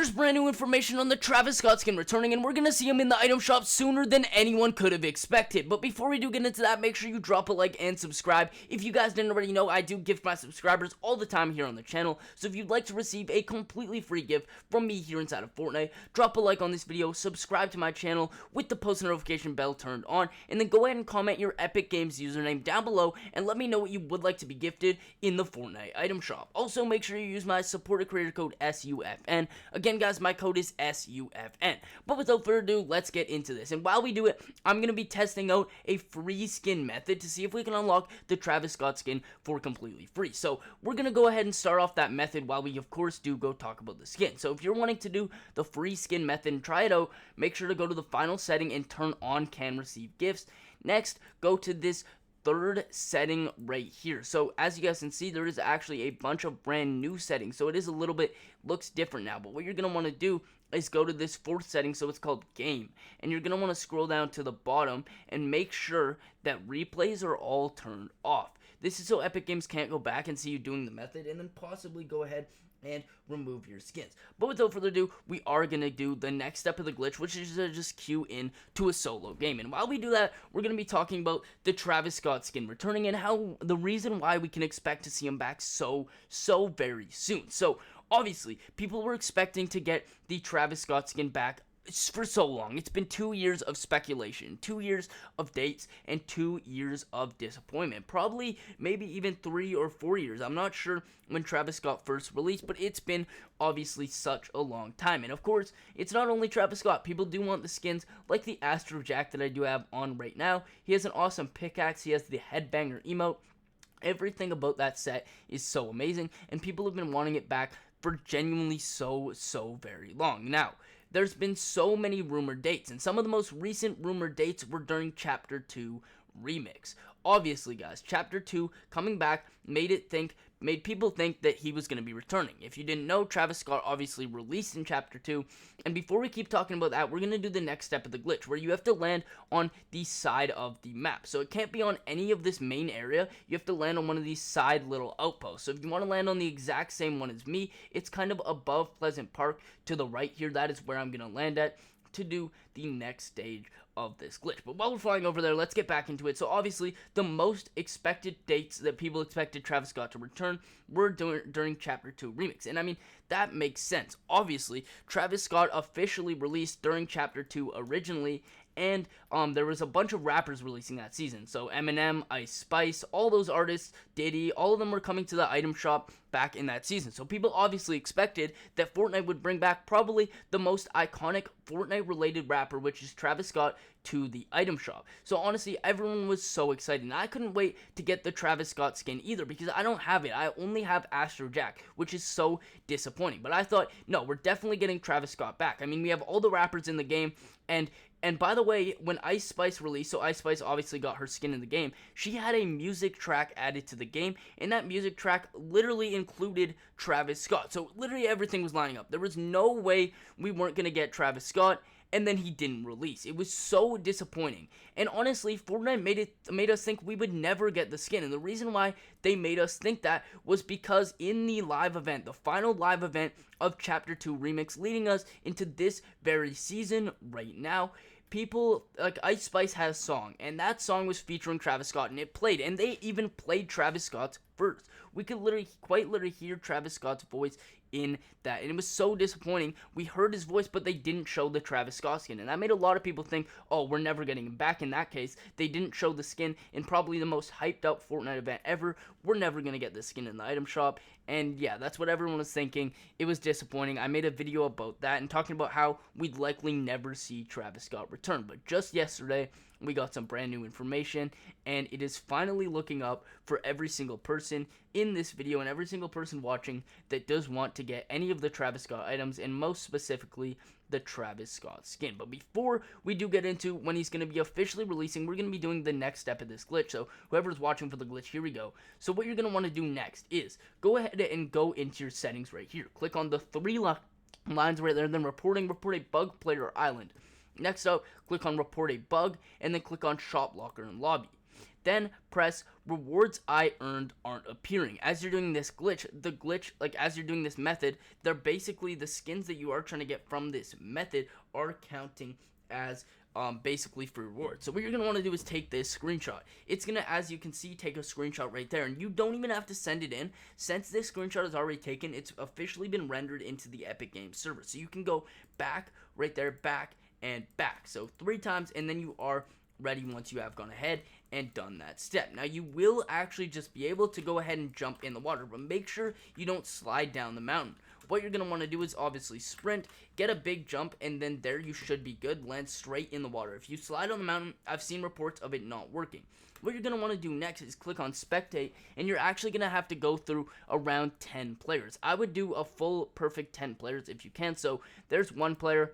There's brand new information on the Travis Scott skin returning, and we're gonna see him in the item shop sooner than anyone could have expected. But before we do get into that, make sure you drop a like and subscribe. If you guys didn't already know, I do gift my subscribers all the time here on the channel, so if you'd like to receive a completely free gift from me here inside of Fortnite, drop a like on this video, subscribe to my channel with the post notification bell turned on, and then go ahead and comment your Epic Games username down below and let me know what you would like to be gifted in the Fortnite item shop. Also, make sure you use my supported creator code SUFN. Again, guys, my code is SUFN. But without further ado, let's get into this. And while we do it, I'm going to be testing out a free skin method to see if we can unlock the Travis Scott skin for completely free. So we're going to go ahead and start off that method while we, of course, do go talk about the skin. So if you're wanting to do the free skin method and try it out, make sure to go to the final setting and turn on can receive gifts. Next, go to this third setting right here. So as you guys can see, there is actually a bunch of brand new settings, so it is a little bit looks different now. But what you're going to want to do is go to this fourth setting, so it's called game, and you're going to want to scroll down to the bottom and make sure that replays are all turned off. This is so Epic Games can't go back and see you doing the method and then possibly go ahead and remove your skins. But without further ado, we are going to do the next step of the glitch, which is to just queue in to a solo game. And while we do that, we're going to be talking about the Travis Scott skin returning and how the reason why we can expect to see him back so very soon. So obviously, people were expecting to get the Travis Scott skin back for so long. It's been 2 years of speculation, 2 years of dates, and 2 years of disappointment. Probably, maybe even 3 or 4 years. I'm not sure when Travis Scott first released, but it's been obviously such a long time. And of course, it's not only Travis Scott. People do want the skins like the Astro Jack that I do have on right now. He has an awesome pickaxe. He has the headbanger emote. Everything about that set is so amazing, and people have been wanting it back for genuinely so very long. Now, there's been so many rumored dates, and some of the most recent rumored dates were during Chapter 2 Remix. Obviously, guys, Chapter 2 coming back made people think that he was going to be returning. If you didn't know, Travis Scott obviously released in Chapter 2, and before we keep talking about that, we're going to do the next step of the glitch, where you have to land on the side of the map. So it can't be on any of this main area, you have to land on one of these side little outposts. So if you want to land on the exact same one as me, it's kind of above Pleasant Park to the right here. That is where I'm going to land at to do the next stage of this glitch. But while we're flying over there, let's get back into it. So obviously, the most expected dates that people expected Travis Scott to return were during Chapter 2 Remix. And I mean, that makes sense. Obviously, Travis Scott officially released during Chapter 2 originally, and there was a bunch of rappers releasing that season. So Eminem, Ice Spice, all those artists, Diddy, all of them were coming to the item shop back in that season. So people obviously expected that Fortnite would bring back probably the most iconic Fortnite-related rapper, which is Travis Scott, to the item shop. So honestly, everyone was so excited. And I couldn't wait to get the Travis Scott skin either, because I don't have it. I only have Astro Jack, which is so disappointing. But I thought, no, we're definitely getting Travis Scott back. I mean, we have all the rappers in the game, and by the way, when Ice Spice released, so Ice Spice obviously got her skin in the game, she had a music track added to the game, and that music track literally included Travis Scott. So literally everything was lining up. There was no way we weren't going to get Travis Scott, and then he didn't release. It was so disappointing. And honestly, Fortnite made us think we would never get the skin. And the reason why they made us think that was because in the live event, the final live event of Chapter 2 Remix, leading us into this very season right now, people like Ice Spice had a song, and that song was featuring Travis Scott, and it played, and they even played Travis Scott's verse. We could quite literally hear Travis Scott's voice in that, and it was so disappointing. We heard his voice, but they didn't show the Travis Scott skin, and that made a lot of people think, oh, we're never getting him back. In that case, they didn't show the skin in probably the most hyped up Fortnite event ever. We're never gonna get this skin in the item shop, and yeah, that's what everyone was thinking. It was disappointing. I made a video about that and talking about how we'd likely never see Travis Scott return, but just yesterday, we got some brand new information, and it is finally looking up for every single person in this video and every single person watching that does want to get any of the Travis Scott items, and most specifically the Travis Scott skin. But before we do get into when he's going to be officially releasing, we're going to be doing the next step of this glitch. So whoever's watching for the glitch, here we go. So what you're going to want to do next is go ahead and go into your settings right here. Click on the three lines right there, then report a bug, player, or island. Next up, click on report a bug, and then click on shop locker and lobby. then press rewards I earned aren't appearing. As you're doing this glitch, like as you're doing this method, they're basically the skins that you are trying to get from this method are counting as basically for rewards. So what you're going to want to do is take this screenshot. It's going to, as you can see, take a screenshot right there, and you don't even have to send it in. Since this screenshot is already taken, it's officially been rendered into the Epic Games server. So you can go back right there, back and back. So 3 times, and then you are ready once you have gone ahead and done that step. Now you will actually just be able to go ahead and jump in the water, but make sure you don't slide down the mountain. What you're going to want to do is obviously sprint, get a big jump, and then there you should be good, land straight in the water. If you slide on the mountain, I've seen reports of it not working. What you're going to want to do next is click on spectate, and you're actually going to have to go through around 10 players. I would do a full perfect 10 players if you can. So there's 1 player.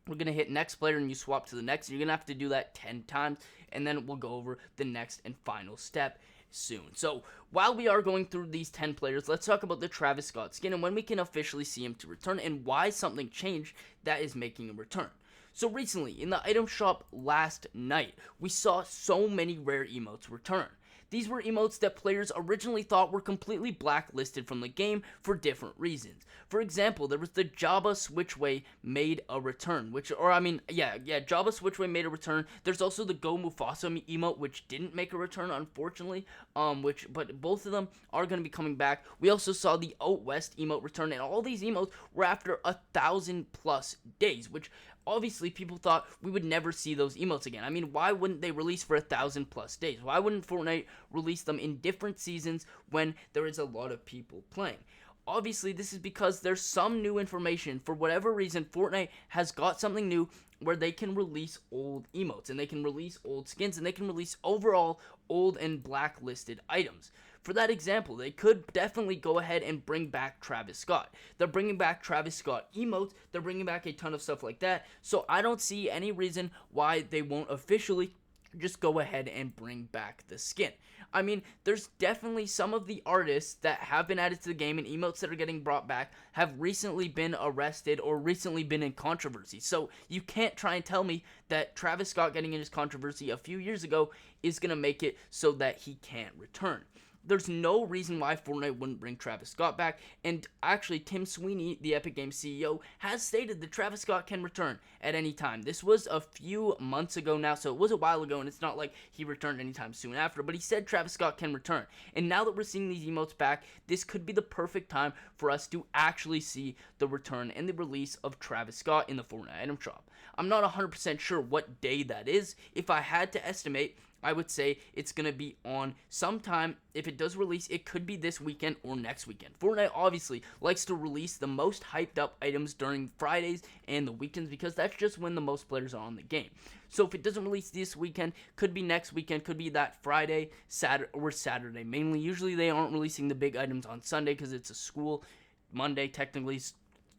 We're going to hit next player and you swap to the next. You're going to have to do that 10 times, and then we'll go over the next and final step soon. So while we are going through these 10 players, let's talk about the Travis Scott skin and when we can officially see him to return and why something changed that is making a return. So recently, in the item shop last night, we saw so many rare emotes return. These were emotes that players originally thought were completely blacklisted from the game for different reasons. For example, there was the Jabba Switchway made a return, Jabba Switchway made a return. There's also the Go Mufasa emote, which didn't make a return, unfortunately, but both of them are going to be coming back. We also saw the Out West emote return, and all these emotes were after 1,000+ days, which obviously people thought we would never see those emotes again. I mean, why wouldn't they release for 1,000+ days? Why wouldn't Fortnite release them in different seasons when there is a lot of people playing? Obviously, this is because there's some new information. For whatever reason, Fortnite has got something new where they can release old emotes, and they can release old skins, and they can release overall old and blacklisted items. For that example, they could definitely go ahead and bring back Travis Scott. They're bringing back Travis Scott emotes. They're bringing back a ton of stuff like that. So I don't see any reason why they won't officially just go ahead and bring back the skin. I mean, there's definitely some of the artists that have been added to the game and emotes that are getting brought back have recently been arrested or recently been in controversy. So you can't try and tell me that Travis Scott getting in his controversy a few years ago is going to make it so that he can't return. There's no reason why Fortnite wouldn't bring Travis Scott back, and actually Tim Sweeney, the Epic Games CEO, has stated that Travis Scott can return at any time. This was a few months ago now, so it was a while ago, and it's not like he returned anytime soon after, but he said Travis Scott can return. And now that we're seeing these emotes back, this could be the perfect time for us to actually see the return and the release of Travis Scott in the Fortnite item shop. I'm not 100% sure what day that is. If I had to estimate, I would say it's going to be on sometime. If it does release, it could be this weekend or next weekend. Fortnite obviously likes to release the most hyped up items during Fridays and the weekends because that's just when the most players are on the game. So if it doesn't release this weekend, could be next weekend, could be that Friday, Saturday, or Saturday mainly. Usually they aren't releasing the big items on Sunday because it's a school Monday technically,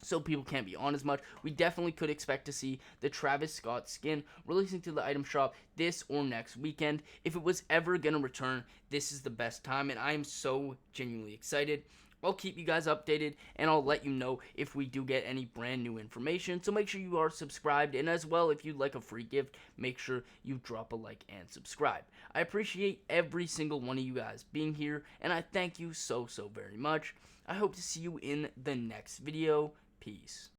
so people can't be on as much. We definitely could expect to see the Travis Scott skin releasing to the item shop this or next weekend. If it was ever going to return, this is the best time, and I am so genuinely excited. I'll keep you guys updated, and I'll let you know if we do get any brand new information. So make sure you are subscribed, and as well, if you'd like a free gift, make sure you drop a like and subscribe. I appreciate every single one of you guys being here, and I thank you so very much. I hope to see you in the next video. Peace.